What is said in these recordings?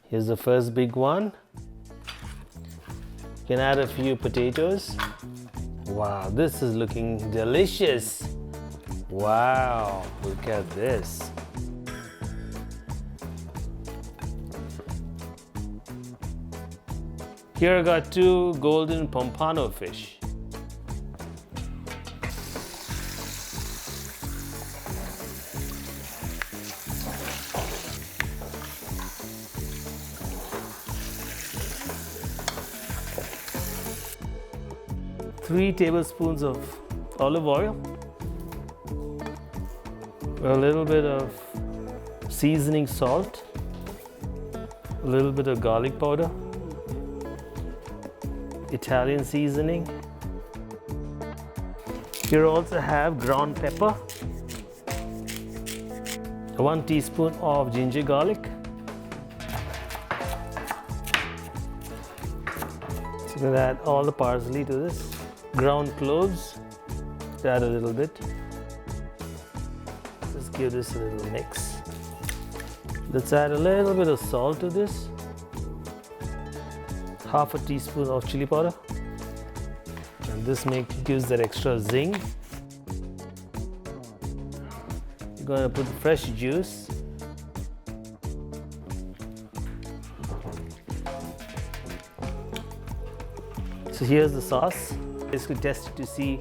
Here's the first big one. You can add a few potatoes. Wow, this is looking delicious. Wow, look at this. Here I got 2 golden pompano fish. Three tablespoons of olive oil, a little bit of seasoning salt, a little bit of garlic powder, Italian seasoning. Here also have ground pepper, 1 teaspoon of ginger garlic. So I'm going to add all the parsley to this. Ground cloves, add a little bit. Just give this a little mix. Let's add a little bit of salt to this. Half a teaspoon of chili powder. And this gives that extra zing. You're going to put fresh juice. So here's the sauce. Basically test it to see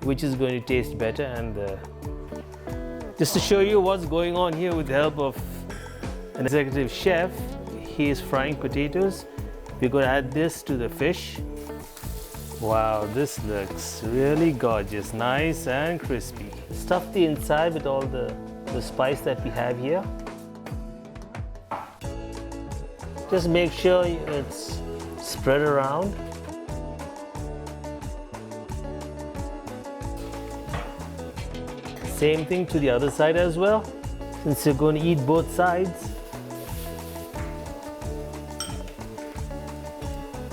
which is going to taste better, and just to show you what's going on here with the help of an executive chef, he is frying potatoes. We're going to add this to the fish. Wow, this looks really gorgeous, nice and crispy. Stuff the inside with all the spice that we have here. Just make sure it's spread around. Same thing to the other side as well, since you're going to eat both sides.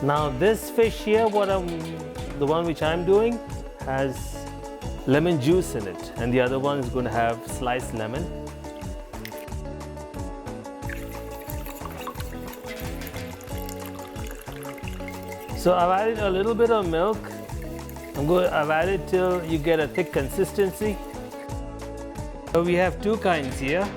Now this fish here, the one which I'm doing, has lemon juice in it, and the other one is going to have sliced lemon. So I've added a little bit of milk. I've added till you get a thick consistency. So we have 2 kinds here.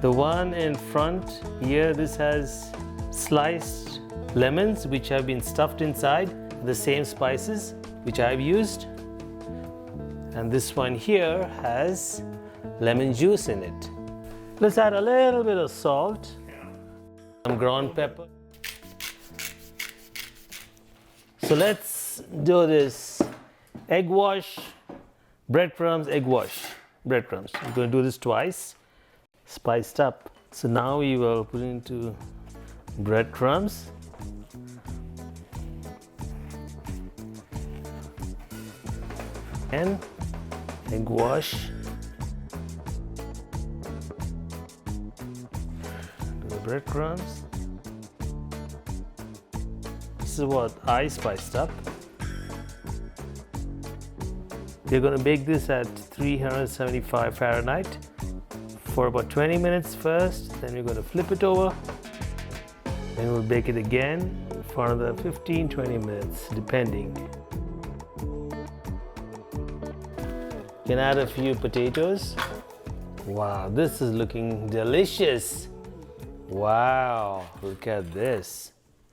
The one in front here, this has sliced lemons which have been stuffed inside the same spices which I've used. And this one here has lemon juice in it. Let's add a little bit of salt, some ground pepper. So let's do this egg wash, breadcrumbs, egg wash. Breadcrumbs. I'm going to do this twice, spiced up. So now we will put into breadcrumbs. And egg wash. Do the breadcrumbs. This is what I spiced up. We're going to bake this at 375 Fahrenheit for about 20 minutes first. Then we're going to flip it over. Then we'll bake it again for another 15-20 minutes, depending. You can add a few potatoes. Wow, this is looking delicious. Wow, look at this.